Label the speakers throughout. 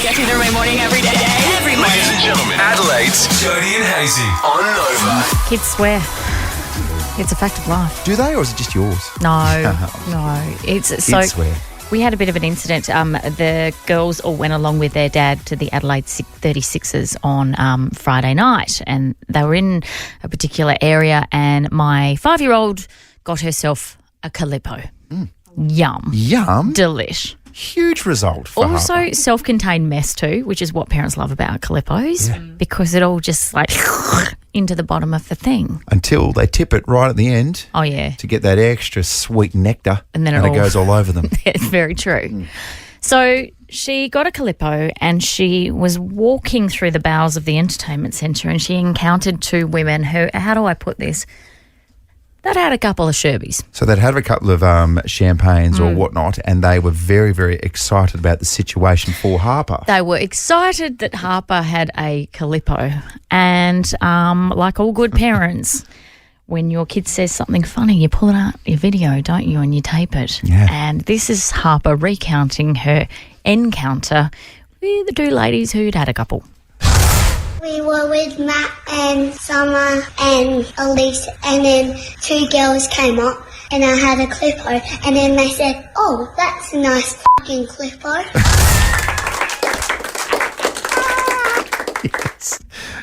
Speaker 1: Get you through my morning every day. Every morning.
Speaker 2: Ladies and gentlemen, Adelaide's Jodie and Hazy on Nova.
Speaker 3: Kids swear. It's a fact of life.
Speaker 4: Do they, or is it just yours?
Speaker 3: No. It's so.
Speaker 4: Kids swear.
Speaker 3: We had a bit of an incident. The girls all went along with their dad to the Adelaide 36ers on Friday night, and they were in a particular area, and my 5-year-old got herself a Calippo. Yum. Delish.
Speaker 4: Huge result for
Speaker 3: Also
Speaker 4: Harper.
Speaker 3: self-contained mess too, which is what parents love about Calippos, because it all just like into the bottom of the thing.
Speaker 4: Until they tip it right at the end.
Speaker 3: Oh, yeah.
Speaker 4: To get that extra sweet nectar.
Speaker 3: And then
Speaker 4: it goes all over them.
Speaker 3: It's very true. So she got a Calippo and she was walking through the bowels of the entertainment centre, and she encountered two women who, how do I put this? They'd had a couple of Sherbies.
Speaker 4: So they'd had a couple of champagnes or whatnot, and they were very, very excited about the situation for Harper.
Speaker 3: They were excited that Harper had a Calippo. And like all good parents, when your kid says something funny, you pull it out your video, don't you, and you tape it.
Speaker 4: Yeah.
Speaker 3: And this is Harper recounting her encounter with the two ladies who'd had a couple.
Speaker 5: We were with Matt and Summer and Elise, and then two girls came up and I had a Clippo, and then they said, "Oh, that's a nice fucking Clippo."
Speaker 4: Yes.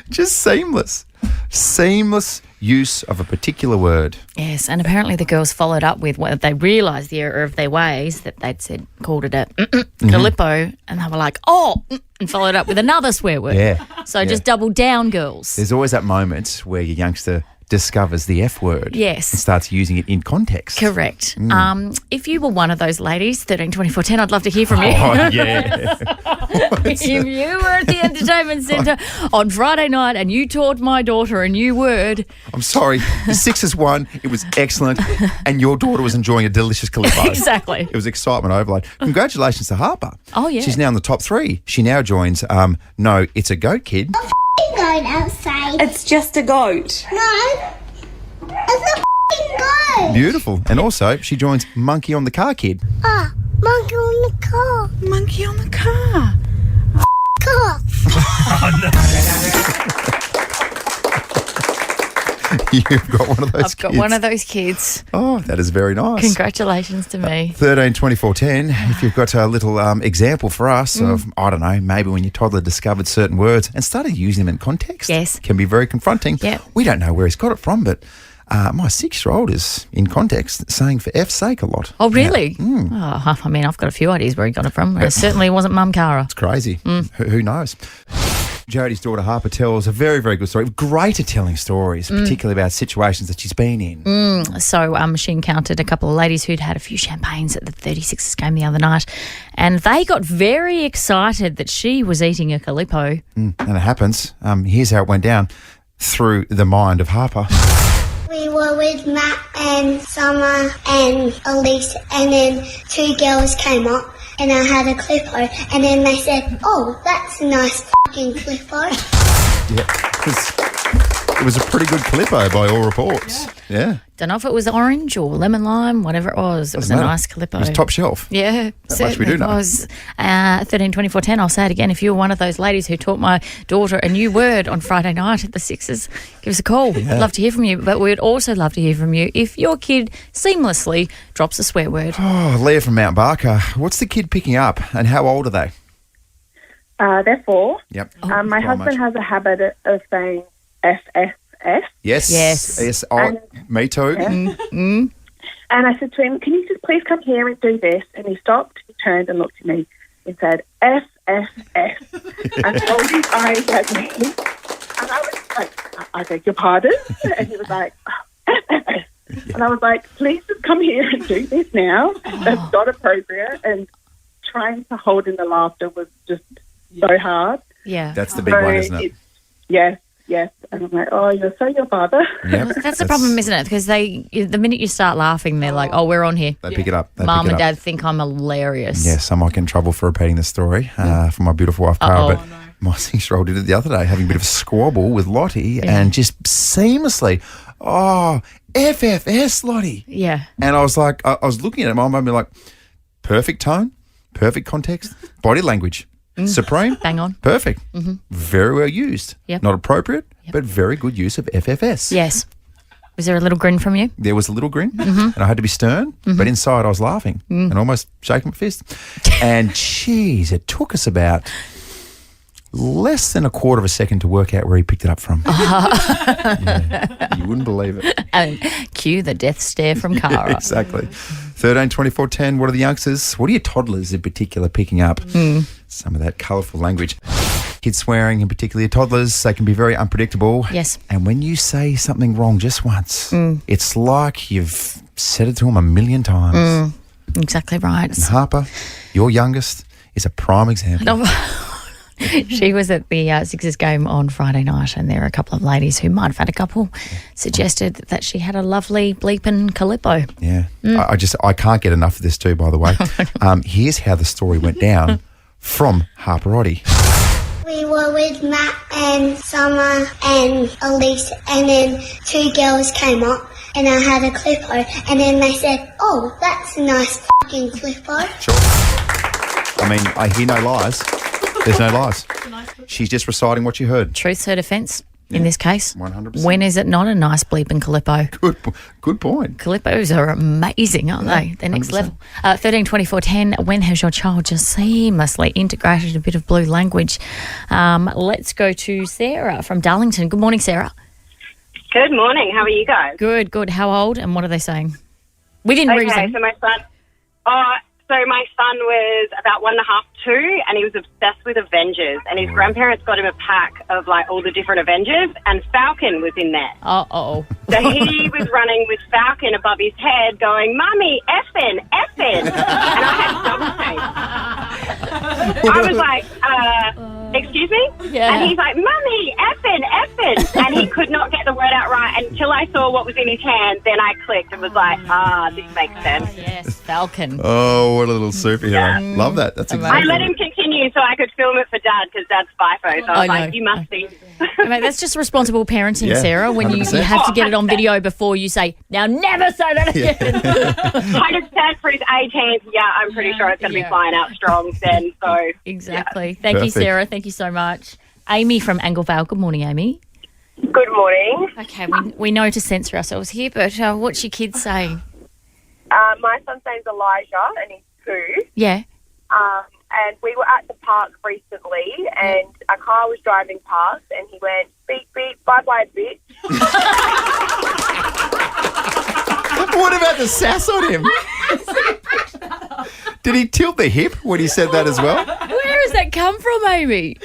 Speaker 4: Just seamless. Seamless use of a particular word.
Speaker 3: Yes, and apparently the girls followed up with what they realised the error of their ways, that they'd called it a Calippo, and they were like, and followed up with another swear word.
Speaker 4: Yeah.
Speaker 3: So just double down, girls.
Speaker 4: There's always that moment where your youngster discovers the F word.
Speaker 3: Yes.
Speaker 4: And starts using it in context.
Speaker 3: Correct. If you were one of those ladies, 13 24 10, I'd love to hear from you.
Speaker 4: Oh, yeah.
Speaker 3: If you were at the entertainment centre on Friday night and you taught my daughter a new word.
Speaker 4: I'm sorry. The Sixers won. It was excellent. And your daughter was enjoying a delicious Calippo.
Speaker 3: Exactly.
Speaker 4: It was excitement overload. Congratulations to Harper.
Speaker 3: Oh, yeah.
Speaker 4: She's now in the top 3. She now joins No, It's a Goat Kid.
Speaker 5: Goat outside.
Speaker 1: It's just a goat.
Speaker 5: No, it's a fucking goat.
Speaker 4: Beautiful. And also, she joins Monkey on the Car Kid.
Speaker 5: Ah, monkey on the car.
Speaker 1: Monkey on the car.
Speaker 5: Car.
Speaker 4: You've got one of those
Speaker 3: I've got
Speaker 4: kids.
Speaker 3: one of those kids.
Speaker 4: Oh, that is very nice.
Speaker 3: Congratulations to me.
Speaker 4: 13 24 10. If you've got a little example for us of, I don't know, maybe when your toddler discovered certain words and started using them in context.
Speaker 3: Yes.
Speaker 4: Can be very confronting.
Speaker 3: Yeah.
Speaker 4: We don't know where he's got it from, but my 6-year-old is in context saying for F's sake a lot.
Speaker 3: Oh, really? Oh, I mean, I've got a few ideas where he got it from. It certainly wasn't Mum Cara.
Speaker 4: It's crazy. Who knows? Jodie's daughter Harper tells a very, very good story. Great at telling stories, particularly about situations that she's been in.
Speaker 3: So she encountered a couple of ladies who'd had a few champagnes at the 36ers game the other night, and they got very excited that she was eating a Calippo.
Speaker 4: And it happens. Here's how it went down through the mind of Harper.
Speaker 5: We were with Matt and Summer and Elise, and then two girls came up and I had a Clippo, and then they said, "Oh, that's a nice fucking Clippo."
Speaker 4: Yeah, it was a pretty good Calippo by all reports. Yeah.
Speaker 3: Don't know if it was orange or lemon lime, whatever it was. It was
Speaker 4: Doesn't
Speaker 3: a
Speaker 4: matter.
Speaker 3: nice Calippo.
Speaker 4: It was top shelf.
Speaker 3: Yeah,
Speaker 4: That much we do know.
Speaker 3: It was 13 24 10. I'll say it again. If you were one of those ladies who taught my daughter a new word on Friday night at the Sixers, give us a call. We'd love to hear from you. But we'd also love to hear from you if your kid seamlessly drops a swear word.
Speaker 4: Oh, Leah from Mount Barker. What's the kid picking up and how old are they?
Speaker 6: They're 4.
Speaker 4: Yep.
Speaker 6: My husband has a habit of saying FFF.
Speaker 4: Yes.
Speaker 3: Yes.
Speaker 4: Yes. Oh, me too.
Speaker 6: And I said to him, "Can you just please come here and do this?" And he stopped, he turned and looked at me and said, FFF. And rolled his eyes at me. And I was like, "I beg your pardon?" And he was like, FFF. And I was like, "Please just come here and do this now. That's not appropriate." And trying to hold in the laughter was just so hard.
Speaker 3: Yeah.
Speaker 4: That's the big one, isn't it?
Speaker 6: Yes. And I'm like, "Oh, you're so your father."
Speaker 4: Yep.
Speaker 3: That's the problem, isn't it? Because the minute you start laughing, they're like, "Oh, we're on here."
Speaker 4: They pick it up. They
Speaker 3: Mum
Speaker 4: pick it
Speaker 3: and
Speaker 4: up.
Speaker 3: Dad think I'm hilarious.
Speaker 4: Yes, I might get in trouble for repeating the story for my beautiful wife, Cara. But my 6-year-old did it the other day, having a bit of a squabble with Lottie and just seamlessly, FFS, Lottie.
Speaker 3: Yeah.
Speaker 4: And I was like, I was looking at it, my mum be like, perfect tone, perfect context, body language. Supreme.
Speaker 3: Bang on.
Speaker 4: Perfect. Very well used.
Speaker 3: Yep.
Speaker 4: Not appropriate, but very good use of FFS.
Speaker 3: Yes. Was there a little grin from you?
Speaker 4: There was a little grin, and I had to be stern, but inside I was laughing and almost shaking my fist. And, geez, it took us about less than a quarter of a second to work out where he picked it up from. Yeah, you wouldn't believe it.
Speaker 3: Cue the death stare from Cara.
Speaker 4: Exactly. 13, 24, 10, what are the youngsters? What are your toddlers in particular picking up? Some of that colourful language. Kids swearing, and particularly toddlers, they can be very unpredictable.
Speaker 3: Yes.
Speaker 4: And when you say something wrong just once, it's like you've said it to them a million times.
Speaker 3: Exactly right.
Speaker 4: And Harper, your youngest, is a prime example.
Speaker 3: She was at the Sixers game on Friday night, and there are a couple of ladies who might have had a couple suggested that she had a lovely bleeping Calippo.
Speaker 4: Yeah. I can't get enough of this too, by the way. Here's how the story went down from Harper Oddie.
Speaker 5: We were with Matt and Summer and Elise, and then two girls came up and I had a clippo, and then they said, "Oh, that's a nice fucking clippo."
Speaker 4: Sure. I mean, I hear no lies. There's no lies. She's just reciting what you heard.
Speaker 3: Truth's her defence in this case.
Speaker 4: 100%.
Speaker 3: When is it not a nice bleeping Calippo?
Speaker 4: Good point.
Speaker 3: Calippos are amazing, aren't they? They're next
Speaker 4: 100%.
Speaker 3: level. 13, 24, 10. When has your child just seamlessly integrated a bit of blue language? Let's go to Sarah from Darlington. Good morning, Sarah.
Speaker 7: Good morning. How are you guys?
Speaker 3: Good. How old and what are they saying? Within
Speaker 7: Okay,
Speaker 3: reason.
Speaker 7: so my son was about 1.5, 2, and he was obsessed with Avengers. And his grandparents got him a pack of like all the different Avengers, and Falcon was in there.
Speaker 3: Uh-oh.
Speaker 7: So he was running with Falcon above his head, going, "Mummy, effin', effin'," and I had double face. I was like, "Excuse me?"
Speaker 3: Yeah.
Speaker 7: And he's like, "Mummy, effin', effin'," and he could not get the word out right until I saw what was in his hand. Then I clicked and was like, "This makes sense."
Speaker 3: Yes, Falcon.
Speaker 4: Oh, what a little superhero. Love that. That's
Speaker 7: I
Speaker 4: exactly
Speaker 7: let him continue so I could film it for Dad because Dad's FIFO. So I was like, "You must see."
Speaker 3: Mate, that's just responsible parenting,
Speaker 4: Yeah,
Speaker 3: Sarah, when you
Speaker 4: 100%.
Speaker 3: have to get it on video before you say, "Now never say that again."
Speaker 7: 100% for his 18th. Yeah, I'm pretty sure it's going to be flying out strong then. So
Speaker 3: Exactly. Thank you,
Speaker 4: Perfect.
Speaker 3: Sarah. Thank you so much. Amy from Anglevale. Good morning, Amy.
Speaker 7: Good morning.
Speaker 3: Okay, we know to censor ourselves here, but what's your kids saying?
Speaker 6: My son's name's Elijah, and he's 2.
Speaker 3: Yeah.
Speaker 6: And we were at the park recently, and a car was driving past, and he went, "Beep, beep, bye-bye, bitch."
Speaker 4: What about the sass on him? Did he tilt the hip when he said that as well?
Speaker 3: Where has that come from, Amy?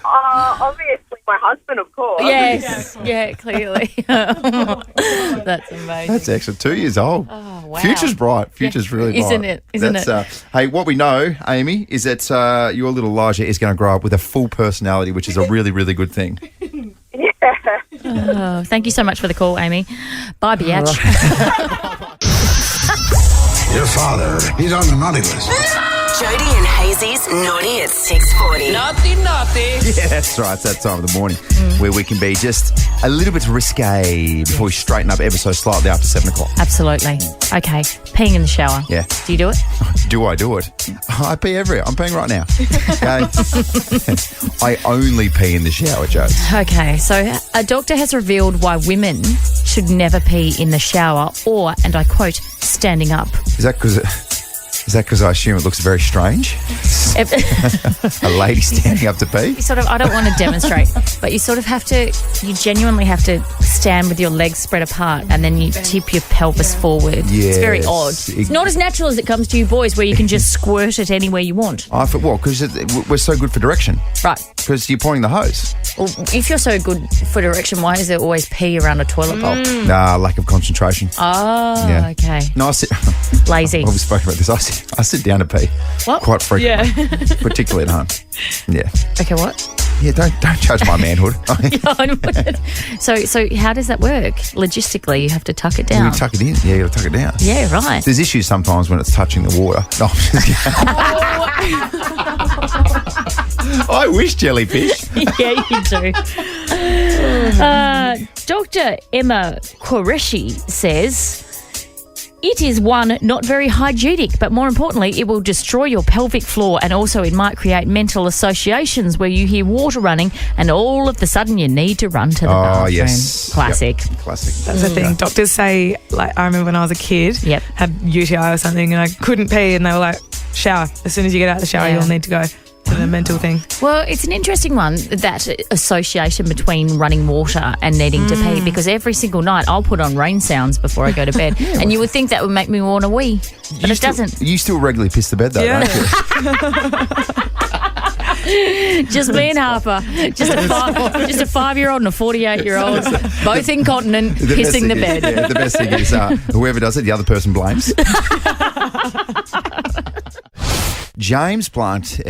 Speaker 6: Obviously, my husband, of course.
Speaker 3: Yes. Yeah, clearly. That's amazing.
Speaker 4: That's excellent. 2 years old.
Speaker 3: Oh, wow.
Speaker 4: Future's bright. Future's really bright.
Speaker 3: Isn't it? Isn't it?
Speaker 4: Hey, what we know, Amy, is that your little Elijah is going to grow up with a full personality, which is a really, really good thing.
Speaker 3: Oh, thank you so much for the call, Amy. Bye, biatch.
Speaker 8: Your father, he's on the naughty list.
Speaker 9: Jodie and Hazy's Naughty at 6:40.
Speaker 4: Yeah, that's right. It's that time of the morning where we can be just a little bit risque before we straighten up ever so slightly after 7 o'clock.
Speaker 3: Absolutely. Okay. Peeing in the shower.
Speaker 4: Yeah.
Speaker 3: Do you do it?
Speaker 4: Do I do it? I pee everywhere. I'm peeing right now. Okay. I only pee in the shower, Joe.
Speaker 3: Okay. So a doctor has revealed why women should never pee in the shower or, and I quote, standing up.
Speaker 4: Is that because I assume it looks very strange? A lady standing up to pee?
Speaker 3: You sort of, I don't want to demonstrate, but you sort of have to, you genuinely have to stand with your legs spread apart and then you tip your pelvis forward. It's very
Speaker 4: Yes.
Speaker 3: odd. It's not as natural as it comes to you boys where you can just squirt it anywhere you want.
Speaker 4: Because we're so good for direction.
Speaker 3: Right.
Speaker 4: Because you're pointing the hose.
Speaker 3: Well, if you're so good for direction, why is there always pee around a toilet bowl?
Speaker 4: Lack of concentration.
Speaker 3: Oh,
Speaker 4: Yeah.
Speaker 3: okay.
Speaker 4: No,
Speaker 3: Lazy.
Speaker 4: We've spoken about this. I sit down to pee
Speaker 3: What?
Speaker 4: quite frequently, particularly at home. Yeah.
Speaker 3: Okay, what?
Speaker 4: Yeah, don't judge my manhood.
Speaker 3: So how does that work? Logistically, you have to tuck it
Speaker 4: You
Speaker 3: down.
Speaker 4: tuck it in. Yeah, you got to tuck it down.
Speaker 3: Yeah, right.
Speaker 4: There's issues sometimes when it's touching the water. No, I'm just kidding. I wish jellyfish.
Speaker 3: Yeah, you do. Dr. Emma Qureshi says, It is one, not very hygienic, but more importantly, it will destroy your pelvic floor, and also it might create mental associations where you hear water running and all of a sudden you need to run to the bathroom.
Speaker 4: Yes.
Speaker 3: Classic.
Speaker 4: Yep. Classic.
Speaker 1: That's the thing. Doctors say, like, I remember when I was a kid,
Speaker 3: Yep.
Speaker 1: had UTI or something, and I couldn't pee, and they were like, shower. As soon as you get out of the shower,
Speaker 3: Yeah.
Speaker 1: you'll need to go to the mental thing.
Speaker 3: Well, it's an interesting one, that association between running water and needing to pee, because every single night I'll put on rain sounds before I go to bed. And you would think that would make me want to wee, but it doesn't.
Speaker 4: You still regularly piss the bed though,
Speaker 1: Yeah.
Speaker 4: don't you?
Speaker 3: Just me and Harper. Just a 5-year-old and a 48-year-old, both incontinent, pissing the bed.
Speaker 4: The best thing is whoever does it, the other person blames. James Blunt,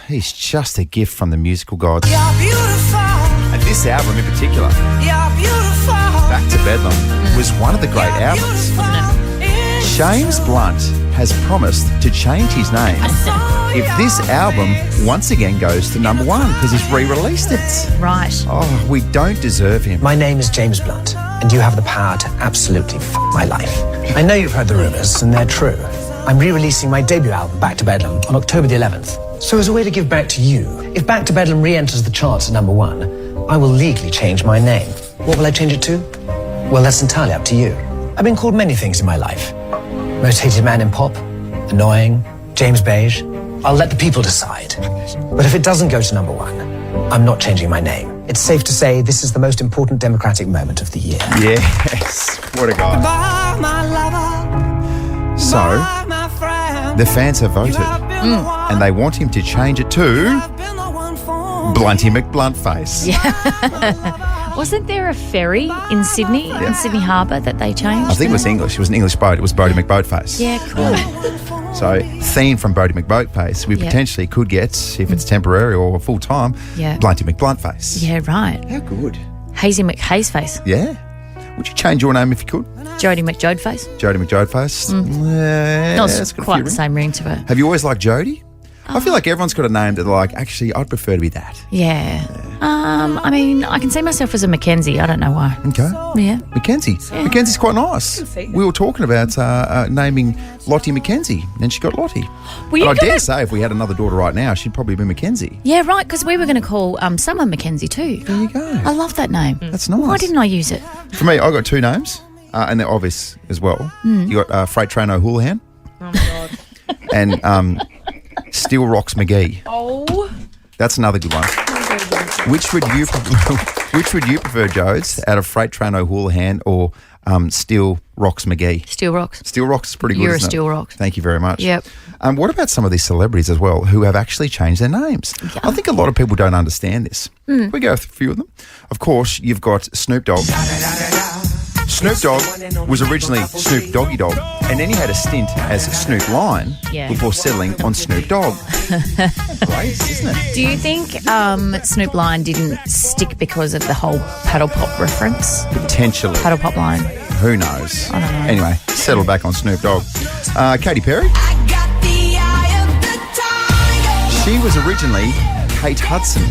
Speaker 4: he's just a gift from the musical gods.
Speaker 10: You're beautiful.
Speaker 4: And this album in particular,
Speaker 10: You're beautiful.
Speaker 4: Back to Bedlam, was one of the great albums. James Blunt has promised to change his name if this album once again goes to number one, because he's re-released it.
Speaker 3: Right.
Speaker 4: Oh, we don't deserve him.
Speaker 11: My name is James Blunt, and you have the power to absolutely my life. I know you've heard the rumours, and they're true. I'm re-releasing my debut album, Back to Bedlam, on October the 11th. So as a way to give back to you, if Back to Bedlam re-enters the charts at number one, I will legally change my name. What will I change it to? Well, that's entirely up to you. I've been called many things in my life. Most hated man in pop, annoying, James Beige. I'll let the people decide. But if it doesn't go to number one, I'm not changing my name. It's safe to say this is the most important democratic moment of the year.
Speaker 4: Yes, what a guy.
Speaker 10: Bye, my lover.
Speaker 4: So,
Speaker 10: Bye, my friend.
Speaker 4: the fans have voted, and they want him to change it to
Speaker 10: I've been the one for
Speaker 4: Blunty McBluntface.
Speaker 3: Wasn't there a ferry in Sydney, in Sydney Harbour, that they changed?
Speaker 4: I think it was English. It was an English boat. It was Bodie McBoatface.
Speaker 3: Yeah, cool.
Speaker 4: So, theme from Bodie McBoatface, we potentially could get, if it's temporary or full time,
Speaker 3: Yeah.
Speaker 4: Blunty McBluntface.
Speaker 3: Yeah, right.
Speaker 4: How good.
Speaker 3: Hazy McHazeface.
Speaker 4: Yeah. Would you change your name if you could?
Speaker 3: Jodie McJodeface.
Speaker 4: Jodie McJodeface?
Speaker 3: Not
Speaker 4: that's got a
Speaker 3: quite
Speaker 4: few
Speaker 3: the
Speaker 4: rings.
Speaker 3: same ring to it.
Speaker 4: Have you always liked Jodie? I feel like everyone's got a name that they're like, actually, I'd prefer to be that.
Speaker 3: Yeah. I mean, I can see myself as a Mackenzie. I don't know why.
Speaker 4: Okay.
Speaker 3: Yeah.
Speaker 4: Mackenzie. Mackenzie's quite nice. We were talking about naming Lottie Mackenzie, and she got Lottie.
Speaker 3: Were you
Speaker 4: And I
Speaker 3: gonna-
Speaker 4: dare say if we had another daughter right now, she'd probably be Mackenzie.
Speaker 3: Yeah, right, because we were going to call Summer Mackenzie too.
Speaker 4: There you go.
Speaker 3: I love that name.
Speaker 4: That's nice.
Speaker 3: Why didn't I use it?
Speaker 4: For me, I got two names, and they're obvious as well. You got Freight Train O'Houlihan.
Speaker 1: Oh, my God.
Speaker 4: And Steel Rocks McGee.
Speaker 1: Oh.
Speaker 4: That's another good one. Which would you prefer, Jodes, out of Freight Train O'Houlihan or Steel Rocks McGee?
Speaker 3: Steel Rocks.
Speaker 4: Steel Rocks is pretty good.
Speaker 3: You're a
Speaker 4: isn't it?
Speaker 3: Steel Rocks.
Speaker 4: Thank you very much.
Speaker 3: Yep.
Speaker 4: What about some of these celebrities as well who have actually changed their names?
Speaker 3: Yeah.
Speaker 4: I think a lot of people don't understand this. We go through a few of them. Of course, you've got Snoop Dogg. Snoop Dogg was originally Snoop Doggy Dogg, and then he had a stint as Snoop Lion before settling on Snoop Dogg. Great, isn't it?
Speaker 3: Do you think Snoop Lion didn't stick because of the whole paddle pop reference?
Speaker 4: Potentially.
Speaker 3: Paddle pop line.
Speaker 4: Who knows?
Speaker 3: I don't know.
Speaker 4: Anyway, settle back on Snoop Dogg. Katy Perry.
Speaker 10: I got the eye of the tiger.
Speaker 4: She was originally Kate Hudson.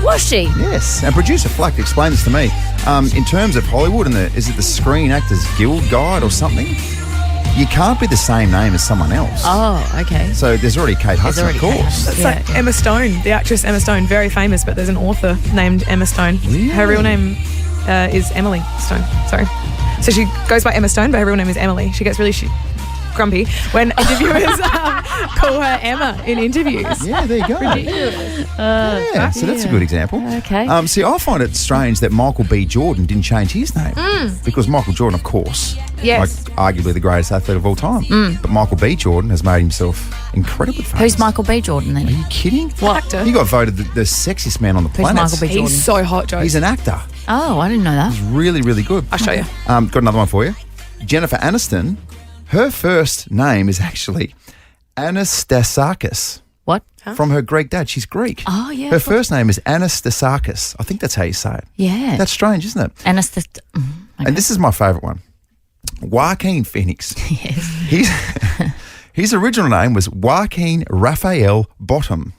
Speaker 3: Was she?
Speaker 4: Yes, and producer Flack explained this to me. In terms of Hollywood and is it the Screen Actors Guild Guide or something? You can't be the same name as someone else.
Speaker 3: Oh, okay.
Speaker 4: So there's already Kate Hudson,
Speaker 3: already
Speaker 4: of
Speaker 3: Kate
Speaker 4: course.
Speaker 3: Hudson.
Speaker 1: It's like Emma Stone, the actress Emma Stone, very famous, but there's an author named Emma Stone.
Speaker 4: Really?
Speaker 1: Her real name is Emily Stone. Sorry. So she goes by Emma Stone, but her real name is Emily. She gets really grumpy when interviewers call her Emma in interviews.
Speaker 4: Yeah, there you go. Yeah, so that's a good example.
Speaker 3: Okay.
Speaker 4: See, I find it strange that Michael B. Jordan didn't change his name because Michael Jordan, of course,
Speaker 1: Yes.
Speaker 4: arguably the greatest athlete of all time. But Michael B. Jordan has made himself incredibly famous.
Speaker 3: Who's Michael B. Jordan then?
Speaker 4: Are you kidding?
Speaker 1: What? Actor.
Speaker 4: He got voted the sexiest man on the
Speaker 3: Who's
Speaker 4: planet.
Speaker 3: Michael B. Jordan?
Speaker 1: He's so hot, Joe.
Speaker 4: He's an actor.
Speaker 3: Oh, I didn't know that.
Speaker 4: He's really, really good.
Speaker 1: I'll show you.
Speaker 4: Got another one for you. Jennifer Aniston, her first name is actually Anastasakis.
Speaker 3: What?
Speaker 4: From her Greek dad. She's Greek.
Speaker 3: Oh, yeah.
Speaker 4: Her first name is Anastasakis. I think that's how you say it.
Speaker 3: Yeah.
Speaker 4: That's strange, isn't it? And this is my favourite one. Joaquin Phoenix.
Speaker 3: Yes.
Speaker 4: His original name was Joaquin Raphael Bottom.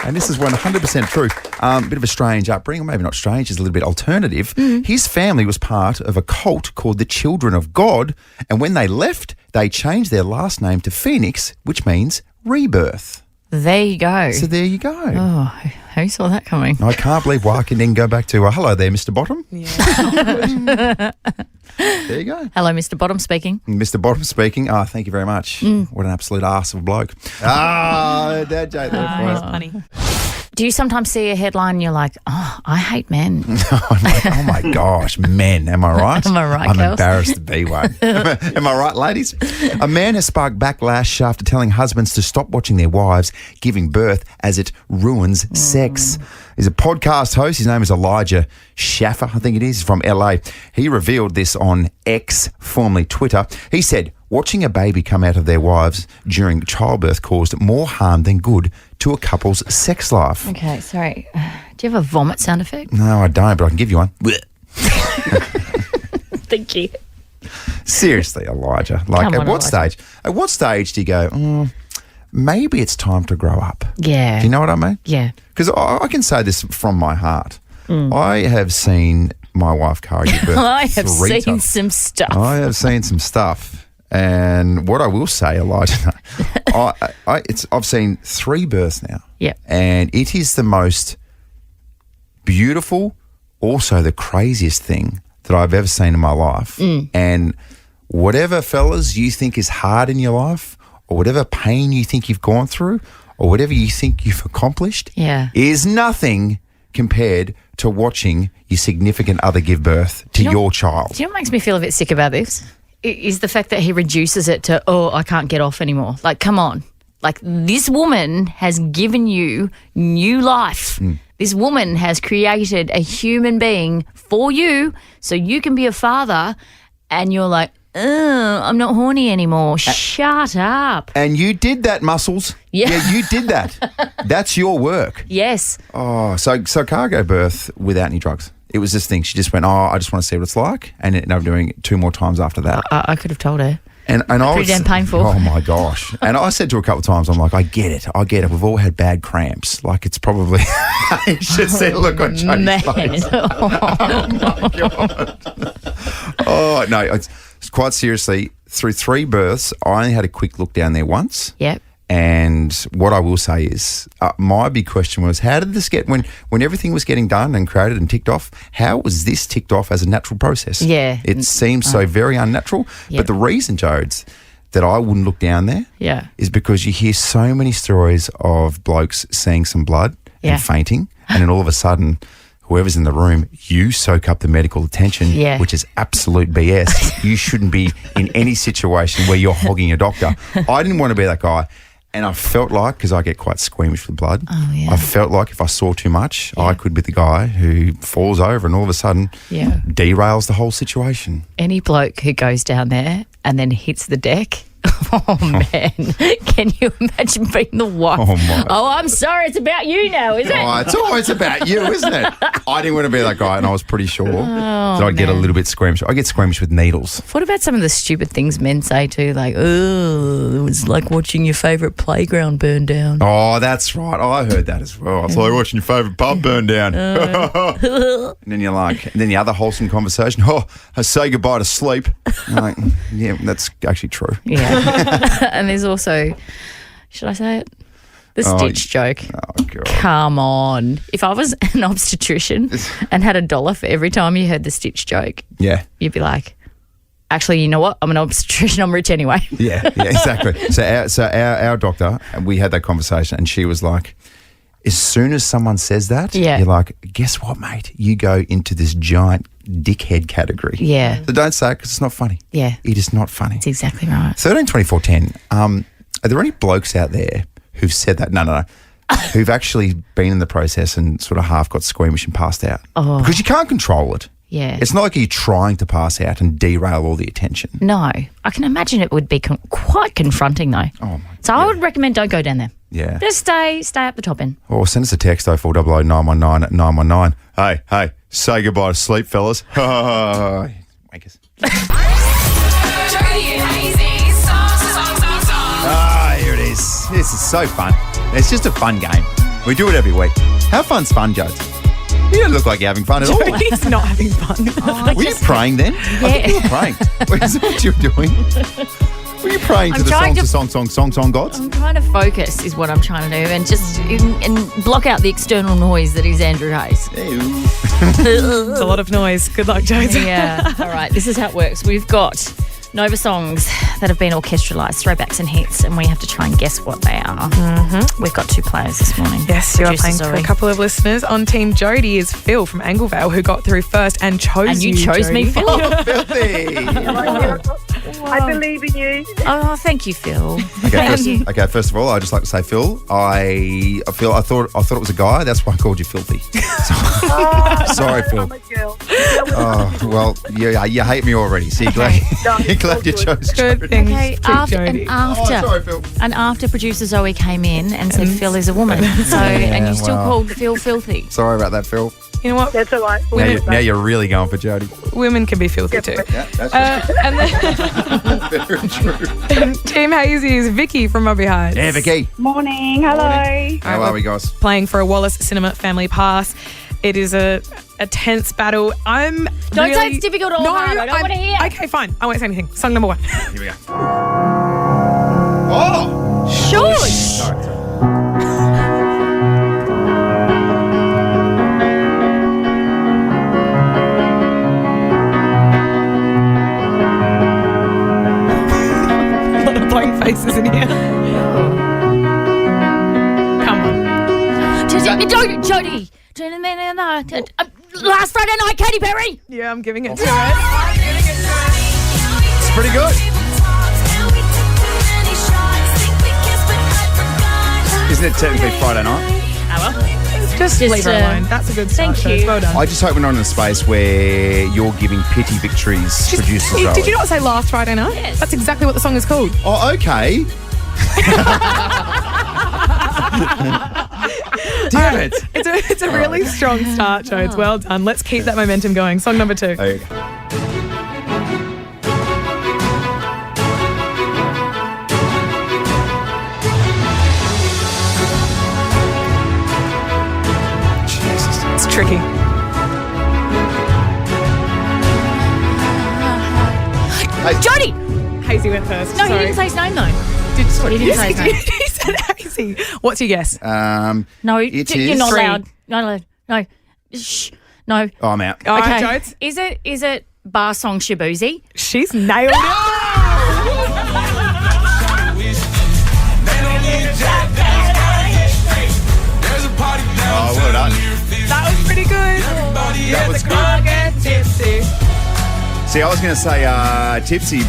Speaker 4: And this is 100% true. Bit of a strange upbringing, or maybe not strange, it's a little bit alternative. His family was part of a cult called the Children of God, and when they left, they changed their last name to Phoenix, which means rebirth.
Speaker 3: There you go.
Speaker 4: So there you go.
Speaker 3: Oh, who saw that coming?
Speaker 4: I can't believe why I can then go back to, hello there, Mr. Bottom.
Speaker 1: Yeah.
Speaker 4: There you go.
Speaker 3: Hello, Mr. Bottom speaking.
Speaker 4: Mr. Bottom speaking. Thank you very much. What an absolute arse of a bloke. Dad joke there for us.
Speaker 1: Funny.
Speaker 3: Do you sometimes see a headline and you're like, oh, I hate men?
Speaker 4: Oh my gosh, men, am I right?
Speaker 3: Am I right,
Speaker 4: I'm
Speaker 3: girls?
Speaker 4: embarrassed to be one. Am I right, ladies? A man has sparked backlash after telling husbands to stop watching their wives giving birth as it ruins sex. He's a podcast host. His name is Elijah Schaffer, I think it is. He's from LA. He revealed this on X, formerly Twitter. He said, watching a baby come out of their wives during childbirth caused more harm than good to a couple's sex life.
Speaker 3: Okay, sorry. Do you have a vomit sound effect?
Speaker 4: No, I don't, but I can give you one.
Speaker 3: Thank you.
Speaker 4: Seriously, Elijah. Like,
Speaker 3: Come on,
Speaker 4: at what
Speaker 3: Elijah.
Speaker 4: stage? At what stage do you go, maybe it's time to grow up?
Speaker 3: Yeah.
Speaker 4: Do you know what I mean?
Speaker 3: Yeah.
Speaker 4: Because I can say this from my heart. I have seen my wife Cara give birth
Speaker 3: I have
Speaker 4: three
Speaker 3: seen
Speaker 4: times.
Speaker 3: some stuff.
Speaker 4: I have seen some stuff. And what I will say, Elijah, I've seen 3 births now.
Speaker 3: Yeah.
Speaker 4: And it is the most beautiful, also the craziest thing that I've ever seen in my life. And whatever, fellas, you think is hard in your life, or whatever pain you think you've gone through, or whatever you think you've accomplished, is nothing compared to watching your significant other give birth to your child.
Speaker 3: Do you know what makes me feel a bit sick about this? Is the fact that he reduces it to, I can't get off anymore. Like, come on. Like, this woman has given you new life. This woman has created a human being for you so you can be a father, and you're like, I'm not horny anymore. Shut up.
Speaker 4: And you did that, Muscles.
Speaker 3: Yeah.
Speaker 4: You did that. That's your work.
Speaker 3: Yes.
Speaker 4: Oh, so Cara gave birth without any drugs. It was this thing. She just went, I just want to see what it's like. And ended up doing it 2 more times after that.
Speaker 3: I could have told her.
Speaker 4: And I was
Speaker 3: pretty damn painful.
Speaker 4: Oh my gosh! And I said to her a couple of times, I'm like, I get it. We've all had bad cramps. Like, it's probably. You should see the look on Jodie's face. Oh my god! Oh no! It's quite seriously, through 3 births, I only had a quick look down there once.
Speaker 3: Yep.
Speaker 4: And what I will say is, my big question was, how did this get, when everything was getting done and created and ticked off, how was this ticked off as a natural process?
Speaker 3: Yeah.
Speaker 4: It seems so very unnatural.
Speaker 3: Yep.
Speaker 4: But the reason, Jodes, that I wouldn't look down there is because you hear so many stories of blokes seeing some blood and fainting, and then all of a sudden, whoever's in the room, you soak up the medical attention, which is absolute BS. You shouldn't be in any situation where you're hogging a doctor. I didn't want to be that guy. And I felt like, because I get quite squeamish with blood, I felt like if I saw too much, I could be the guy who falls over and all of a sudden derails the whole situation.
Speaker 3: Any bloke who goes down there and then hits the deck, oh man, can you imagine being the wife? I'm sorry, it's about you now, is it?
Speaker 4: It's always about you, isn't it? I didn't want to be that guy, and I was pretty sure that I'd get a little bit squeamish. I get squeamish with needles.
Speaker 3: What about some of the stupid things men say too, like, it was like watching your favourite playground burn down?
Speaker 4: Oh, that's right. I heard that as well. It's like watching your favourite pub burn down. And then you're like, and then the other wholesome conversation, I say goodbye to sleep. I'm like, yeah, that's actually true.
Speaker 3: Yeah. And there's also, should I say it? The stitch joke.
Speaker 4: Oh, God.
Speaker 3: Come on. If I was an obstetrician and had $1 for every time you heard the stitch joke, you'd be like, actually, you know what? I'm an obstetrician. I'm rich anyway.
Speaker 4: Yeah, exactly. So our doctor, we had that conversation, and she was like, as soon as someone says that, you're like, guess what, mate? You go into this giant dickhead category.
Speaker 3: Yeah.
Speaker 4: So don't say it because it's not funny.
Speaker 3: Yeah.
Speaker 4: It is not funny.
Speaker 3: That's exactly right.
Speaker 4: 13, 24, 10. Are there any blokes out there who've said that? No. Who've actually been in the process and sort of half got squeamish and passed out?
Speaker 3: Oh.
Speaker 4: Because you can't control it.
Speaker 3: Yeah.
Speaker 4: It's not like you're trying to pass out and derail all the attention.
Speaker 3: No. I can imagine it would be quite confronting though.
Speaker 4: Oh, my
Speaker 3: So I would recommend don't go down there.
Speaker 4: Yeah.
Speaker 3: Just stay up the top end.
Speaker 4: Or send us a text 0400 919 at 919. Hey, say goodbye to sleep, fellas. Wankers.
Speaker 10: Jodie and Hazy, song.
Speaker 4: Here it is. This is so fun. It's just a fun game. We do it every week. How fun's fun, Jodes? You don't look like you're having fun at all.
Speaker 1: He's not having fun.
Speaker 4: Were you praying then? I thought you were praying. Is that what you were doing? Were you praying to the song gods?
Speaker 3: I'm trying to focus is what I'm trying to do and just and block out the external noise that is Andrew Hayes.
Speaker 1: It's a lot of noise. Good luck, Jones.
Speaker 3: Yeah. All right. This is how it works. We've got Nova songs that have been orchestralised, throwbacks and hits, and we have to try and guess what they are. Mm-hmm. We've got 2 players this morning.
Speaker 1: Yes, you are playing for a couple of listeners. On Team Jodie is Phil from Anglevale, who got through first and chose you.
Speaker 3: And you chose
Speaker 1: Jodie.
Speaker 3: me, Phil.
Speaker 4: Oh, filthy.
Speaker 6: I believe in you.
Speaker 3: Oh, thank you, Phil.
Speaker 4: Okay, first of all, I'd just like to say, Phil, I thought it was a guy. That's why I called you filthy. Sorry, Phil.
Speaker 6: I'm a girl.
Speaker 4: Oh, well, you hate me already. So you're glad you chose
Speaker 1: Good
Speaker 4: Jodie.
Speaker 1: things.
Speaker 3: Okay,
Speaker 1: Pick
Speaker 3: after,
Speaker 1: Jodie.
Speaker 4: Sorry, Phil.
Speaker 3: and after producer Zoe came in and said Phil is a woman. So and you still called Phil filthy.
Speaker 4: Sorry about that, Phil.
Speaker 1: You know what?
Speaker 6: That's all right.
Speaker 4: Now you're really going for Jodie.
Speaker 1: Women can be filthy too.
Speaker 4: Yeah, that's
Speaker 1: And then
Speaker 4: very true.
Speaker 1: Team Hazy is Vicky from Robbie Heights.
Speaker 4: Yeah, Vicky.
Speaker 6: Morning. Hello.
Speaker 4: How are we, guys?
Speaker 1: Playing for a Wallace Cinema Family Pass. It is a tense battle.
Speaker 3: Don't say it's difficult or hard. I don't want to hear.
Speaker 1: Okay, fine. I won't say anything. Song number 1.
Speaker 4: Here we go. Oh!
Speaker 3: Shush.
Speaker 4: Sorry.
Speaker 1: A lot of blank faces in here. Come on.
Speaker 3: Jodie. Last Friday night, Katy Perry.
Speaker 1: Yeah, I'm giving it to it.
Speaker 4: It's pretty good. Isn't it technically Friday night?
Speaker 1: Just leave her alone. That's a good start.
Speaker 3: Thank you.
Speaker 1: Well done.
Speaker 4: I just hope we're not in a space where you're giving pity victories to producers.
Speaker 1: Did you not say last Friday night?
Speaker 3: Yes.
Speaker 1: That's exactly what the song is called.
Speaker 4: Oh, okay. Damn it.
Speaker 1: It's a really strong start, Jodes. Well done. Let's keep that momentum going. Song number 2.
Speaker 4: There you go.
Speaker 1: It's tricky.
Speaker 3: Jodie.
Speaker 1: Hazy went first.
Speaker 3: No,
Speaker 1: Sorry.
Speaker 3: he didn't say his name though.
Speaker 1: He
Speaker 3: didn't say his name.
Speaker 1: He said Hazy. What's your guess?
Speaker 3: No,
Speaker 4: It
Speaker 3: you're
Speaker 4: is
Speaker 3: not
Speaker 1: 3.
Speaker 3: allowed. Not allowed. No. Shh. No.
Speaker 4: Oh, I'm out.
Speaker 1: All
Speaker 3: Okay.
Speaker 1: right, Jodes.
Speaker 3: Is it bar song Shabuzi?
Speaker 1: She's nailed it.
Speaker 4: Oh, well done.
Speaker 1: That was pretty good.
Speaker 4: That was good.
Speaker 1: Get tipsy.
Speaker 4: See, I was going to say tipsy,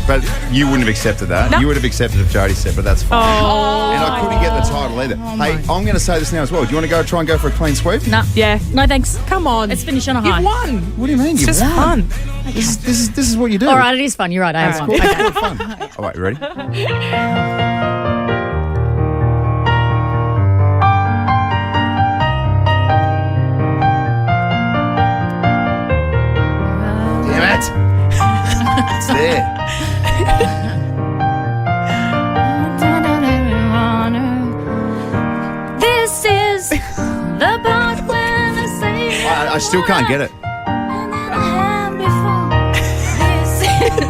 Speaker 4: but you wouldn't have accepted that.
Speaker 1: No.
Speaker 4: You would have accepted if Jodie said, but that's fine.
Speaker 1: Oh.
Speaker 4: And I couldn't get the title either. Hey, I'm going to say this now as well. Do you want to try and go for a clean sweep?
Speaker 3: No.
Speaker 1: Yeah.
Speaker 3: No, thanks.
Speaker 1: Come on.
Speaker 3: Let's finish on a high.
Speaker 1: You've won.
Speaker 4: What do you mean?
Speaker 1: It's just fun.
Speaker 4: This is what you do.
Speaker 3: All right, it is fun. You're right. I have
Speaker 1: All
Speaker 3: won.
Speaker 1: right.
Speaker 3: Okay.
Speaker 4: Fun. All right, you ready? Damn it. It's there.
Speaker 3: This is the part when I say
Speaker 4: I still can't get it.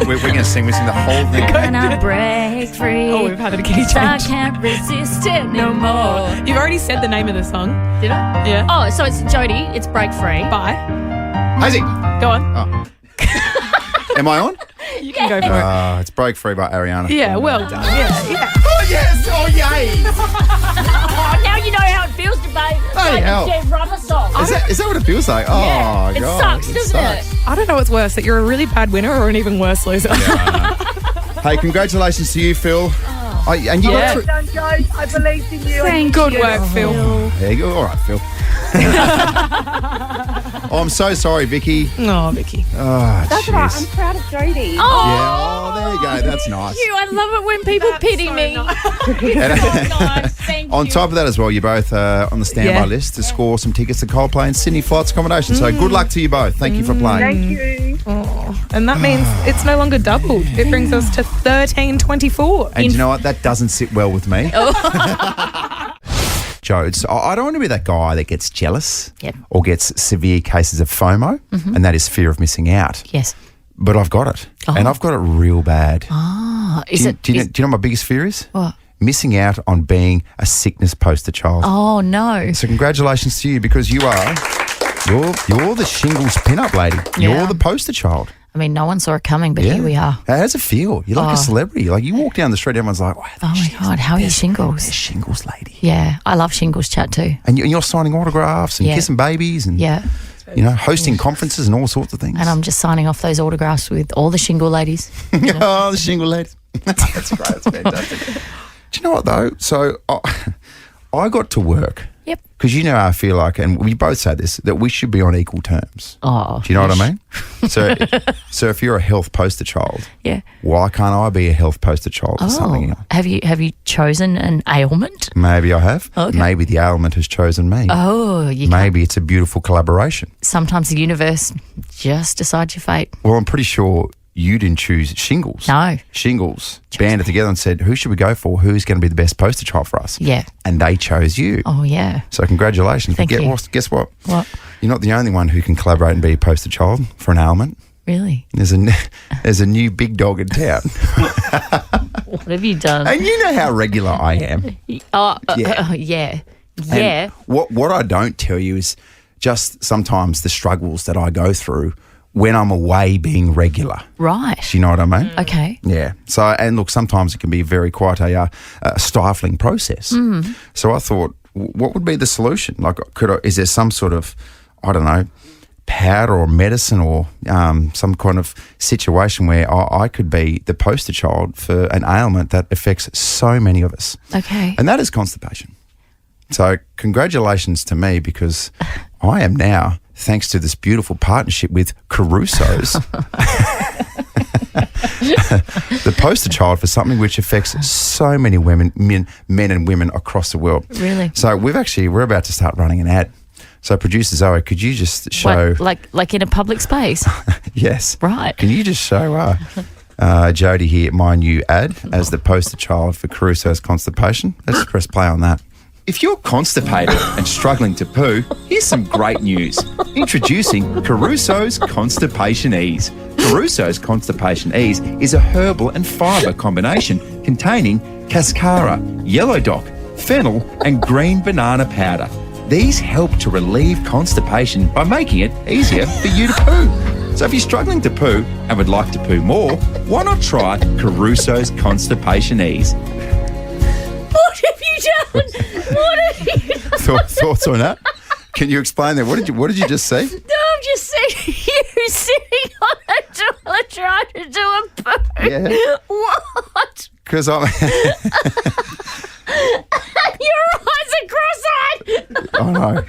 Speaker 4: We're going to sing the whole thing.
Speaker 3: When I break free,
Speaker 1: Oh, we've had a key
Speaker 3: I
Speaker 1: change.
Speaker 3: can't resist it no more.
Speaker 1: You've already said the name of the song.
Speaker 3: Did I?
Speaker 1: Yeah.
Speaker 3: Oh, so it's Jodie. It's break free.
Speaker 1: Bye.
Speaker 4: Hazy.
Speaker 1: Go on.
Speaker 4: Oh. Am I on?
Speaker 1: You can go for it.
Speaker 4: It's Break Free by Ariana.
Speaker 1: Yeah, well done. Yeah.
Speaker 4: Oh, yes. Oh, yay.
Speaker 3: Oh, now you know how it feels to play
Speaker 4: hell.
Speaker 3: a dead rubber song.
Speaker 4: Is that what it feels like? Oh,
Speaker 3: Yeah, it
Speaker 4: God.
Speaker 3: sucks, doesn't it?
Speaker 1: I don't know what's worse, that you're a really bad winner or an even worse loser.
Speaker 4: Hey, congratulations to you, Phil. And you
Speaker 1: Yeah.
Speaker 4: got through.
Speaker 6: Done, Joe. I believed in you.
Speaker 3: Thank
Speaker 1: Good
Speaker 3: you.
Speaker 1: work, Phil.
Speaker 4: There you go. All right, Phil. Oh, I'm so sorry, Vicky.
Speaker 1: Oh, Vicky.
Speaker 4: Oh,
Speaker 6: That's all right. I'm
Speaker 4: jeez.
Speaker 6: proud of Jodie.
Speaker 4: Yeah, oh, there you go. That's nice.
Speaker 3: You, I love it when people pity me. Thank
Speaker 4: On
Speaker 3: you.
Speaker 4: top of that as well, you're both on the standby
Speaker 1: Yeah.
Speaker 4: list to score some tickets to Coldplay and Sydney Flights Accommodation. So good luck to you both. Thank you for playing.
Speaker 6: Thank you.
Speaker 1: Oh, and that means it's no longer doubled. It brings us to 13.24.
Speaker 4: And you know what? That doesn't sit well with me. Jodes, I don't want to be that guy that gets jealous
Speaker 3: Yep.
Speaker 4: or gets severe cases of FOMO, and that is fear of missing out.
Speaker 3: Yes.
Speaker 4: But I've got it, and I've got it real bad.
Speaker 3: Is
Speaker 4: Do you know what my biggest fear is?
Speaker 3: What?
Speaker 4: Missing out on being a sickness poster child.
Speaker 3: Oh, no.
Speaker 4: So congratulations to you, because you're the shingles pin-up lady.
Speaker 3: Yeah.
Speaker 4: You're the poster child.
Speaker 3: I mean, no one saw it coming, but here we are.
Speaker 4: How does it feel? You're like a celebrity. Like you walk down the street, everyone's like, wow,
Speaker 3: Oh, my God. How are you, Shingles?
Speaker 4: there's Shingles lady.
Speaker 3: Yeah. I love Shingles chat too.
Speaker 4: And you're signing autographs and
Speaker 3: Yeah.
Speaker 4: kissing babies and,
Speaker 3: Yeah.
Speaker 4: hosting conferences and all sorts of things.
Speaker 3: And I'm just signing off those autographs with all the Shingle ladies.
Speaker 4: Oh, the shingle ladies. That's great. That's fantastic. Do you know what, though? So I got to work.
Speaker 3: Yep.
Speaker 4: Because I feel like, and we both say this, that we should be on equal terms.
Speaker 3: Oh.
Speaker 4: Do you know what I mean? So if you're a health poster child,
Speaker 3: Yeah.
Speaker 4: why can't I be a health poster child for something else?
Speaker 3: Have you chosen an ailment?
Speaker 4: Maybe I have.
Speaker 3: Okay.
Speaker 4: Maybe the ailment has chosen me.
Speaker 3: Oh,
Speaker 4: Maybe it's a beautiful collaboration.
Speaker 3: Sometimes the universe just decides your fate.
Speaker 4: Well, I'm pretty sure you didn't choose Shingles.
Speaker 3: No.
Speaker 4: Shingles banded together and said, who should we go for? Who's going to be the best poster child for us?
Speaker 3: Yeah.
Speaker 4: And they chose you.
Speaker 3: Oh, yeah.
Speaker 4: So congratulations.
Speaker 3: Thank you.
Speaker 4: Guess what?
Speaker 3: What?
Speaker 4: You're not the only one who can collaborate and be a poster child for an ailment.
Speaker 3: Really?
Speaker 4: There's a new big dog in town.
Speaker 3: What have you done?
Speaker 4: And you know how regular I am.
Speaker 3: Yeah.
Speaker 4: And what I don't tell you is just sometimes the struggles that I go through when I'm away being regular.
Speaker 3: Right.
Speaker 4: Do you know what I mean?
Speaker 3: Okay.
Speaker 4: Yeah. So, and look, sometimes it can be very quite a stifling process. So I thought, what would be the solution? Like, is there some sort of, I don't know, powder or medicine or some kind of situation where I could be the poster child for an ailment that affects so many of us?
Speaker 3: Okay.
Speaker 4: And that is constipation. So congratulations to me, because I am now, thanks to this beautiful partnership with Caruso's, the poster child for something which affects so many men and women across the world.
Speaker 3: Really?
Speaker 4: So we're about to start running an ad. So producer Zoe, could you just show...
Speaker 3: Like in a public space?
Speaker 4: Yes.
Speaker 3: Right.
Speaker 4: Can you just show Jodie here my new ad as the poster child for Caruso's constipation? Let's press play on that. If you're constipated and struggling to poo, here's some great news. Introducing Caruso's Constipation Ease. Caruso's Constipation Ease is a herbal and fibre combination containing cascara, yellow dock, fennel and green banana powder. These help to relieve constipation by making it easier for you to poo. So if you're struggling to poo and would like to poo more, why not try Caruso's Constipation Ease?
Speaker 3: What have you done? What have you done?
Speaker 4: Thoughts on that? Can you explain that? What did you just say?
Speaker 3: No, I'm just seeing you sitting on a toilet trying to do a poo.
Speaker 4: Yeah.
Speaker 3: What?
Speaker 4: Because I'm...
Speaker 3: Your eyes are cross-eyed.
Speaker 4: I know.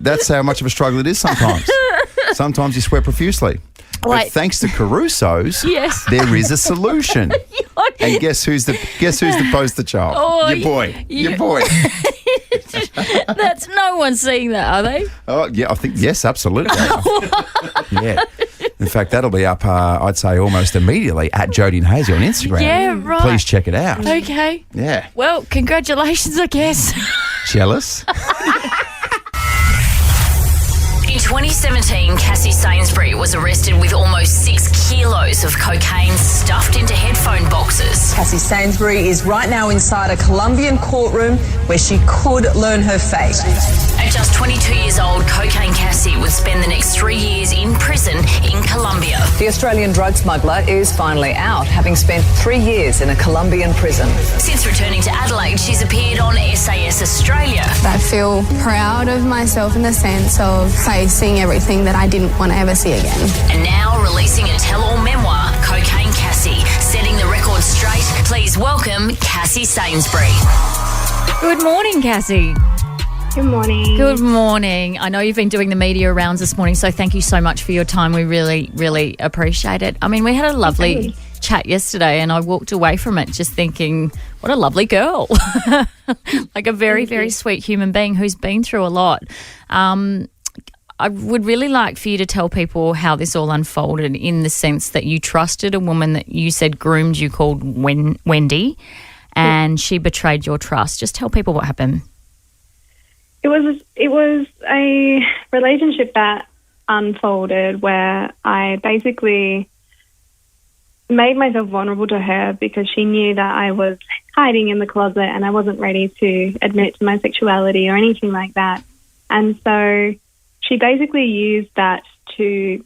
Speaker 4: That's how much of a struggle it is sometimes. Sometimes you sweat profusely. But
Speaker 3: Wait.
Speaker 4: thanks to Caruso's,
Speaker 3: Yes.
Speaker 4: there is a solution. And guess who's the poster child?
Speaker 3: Oh,
Speaker 4: your boy. Your boy.
Speaker 3: That's no one's seeing that, are they?
Speaker 4: Oh yeah, I think yes, absolutely. Yeah. In fact, that'll be up. I'd say almost immediately at Jodie and Hazy on Instagram.
Speaker 3: Yeah, right.
Speaker 4: Please check it out.
Speaker 3: Okay.
Speaker 4: Yeah.
Speaker 3: Well, congratulations, I guess.
Speaker 4: Jealous?
Speaker 3: In 2017, Cassie Sainsbury was arrested with almost 6 kilos of cocaine stuffed into headphone boxes.
Speaker 12: Cassie Sainsbury is right now inside a Colombian courtroom where she could learn her fate.
Speaker 3: At just 22 years old, Cocaine Cassie would spend the next 3 years in prison in Colombia.
Speaker 12: The Australian drug smuggler is finally out, having spent 3 years in a Colombian prison.
Speaker 3: Since returning to Adelaide, she's appeared on SAS Australia.
Speaker 13: I feel proud of myself in the sense of facing everything that I didn't want to ever see again.
Speaker 3: And now releasing a tell-all memoir, Cocaine Cassie, setting the record straight. Please welcome Cassie Sainsbury. Good morning, Cassie.
Speaker 13: Good morning.
Speaker 3: Good morning. I know you've been doing the media rounds this morning, so thank you so much for your time. We really, really appreciate it. I mean, we had a lovely chat yesterday and I walked away from it just thinking, what a lovely girl. Like a very, very sweet human being who's been through a lot. I would really like for you to tell people how this all unfolded, in the sense that you trusted a woman that you said groomed you called Wendy, and she betrayed your trust. Just tell people what happened.
Speaker 14: It was a relationship that unfolded where I basically made myself vulnerable to her because she knew that I was hiding in the closet and I wasn't ready to admit to my sexuality or anything like that. And so she basically used that to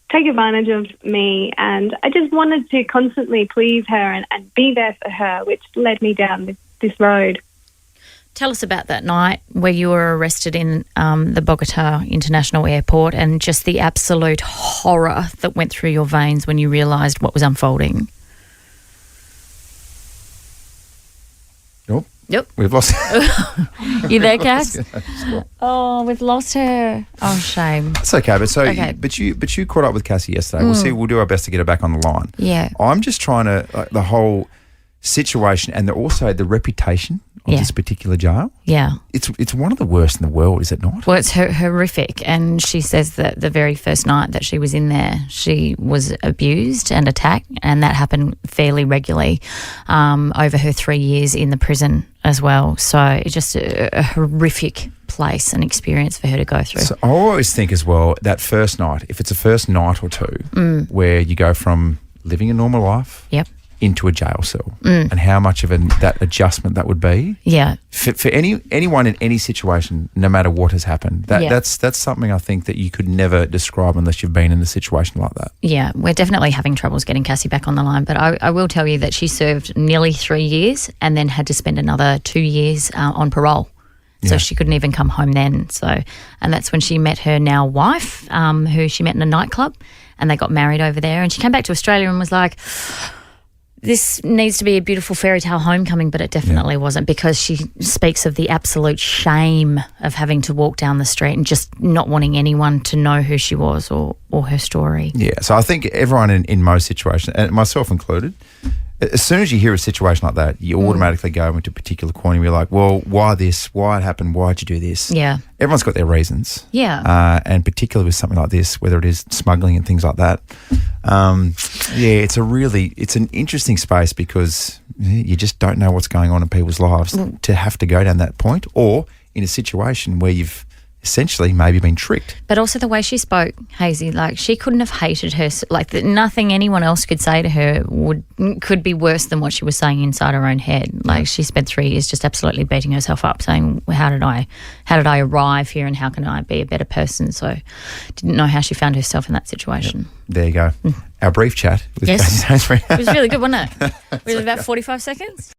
Speaker 14: take advantage of me, and I just wanted to constantly please her and be there for her, which led me down this road.
Speaker 3: Tell us about that night where you were arrested in the Bogota International Airport and just the absolute horror that went through your veins when you realised what was unfolding. Yep.
Speaker 4: We've lost
Speaker 3: You there, Cass? Oh, we've lost her. Oh, shame.
Speaker 4: It's okay, but you caught up with Cassie yesterday. We'll do our best to get her back on the line.
Speaker 3: Yeah.
Speaker 4: I'm just trying to the whole situation and also the reputation of this particular jail.
Speaker 3: Yeah.
Speaker 4: It's one of the worst in the world, is it not?
Speaker 3: Well, it's horrific. And she says that the very first night that she was in there, she was abused and attacked, and that happened fairly regularly over her 3 years in the prison as well. So it's just a horrific place and experience for her to go through.
Speaker 4: So I always think as well, that first night, if it's a first night or two where you go from living a normal life into a jail cell and how much of that adjustment that would be.
Speaker 3: Yeah.
Speaker 4: For anyone in any situation, no matter what has happened, that's something I think that you could never describe unless you've been in a situation like that.
Speaker 3: Yeah, we're definitely having troubles getting Cassie back on the line, but I will tell you that she served nearly 3 years and then had to spend another 2 years on parole. So she couldn't even come home then. And that's when she met her now wife, who she met in a nightclub, and they got married over there. And she came back to Australia and was like, this needs to be a beautiful fairy tale homecoming, but it definitely wasn't, because she speaks of the absolute shame of having to walk down the street and just not wanting anyone to know who she was or her story.
Speaker 4: Yeah, so I think everyone in most situations, and myself included, as soon as you hear a situation like that, you automatically go into a particular corner and you're like, well, why this? Why it happened? Why'd you do this?
Speaker 3: Yeah.
Speaker 4: Everyone's got their reasons.
Speaker 3: Yeah.
Speaker 4: And particularly with something like this, whether it is smuggling and things like that. It's an interesting space because you just don't know what's going on in people's lives to have to go down that point, or in a situation where you've essentially maybe been tricked.
Speaker 3: But also the way she spoke, Hazy, like she couldn't have hated her, like nothing anyone else could say to her could be worse than what she was saying inside her own head. Like she spent 3 years just absolutely beating herself up, saying, how did I arrive here and how can I be a better person? So didn't know how she found herself in that situation.
Speaker 4: Yep. There you go. Our brief chat with Cassie Sainsbury.
Speaker 3: It was really good, wasn't it? Really about 45 seconds.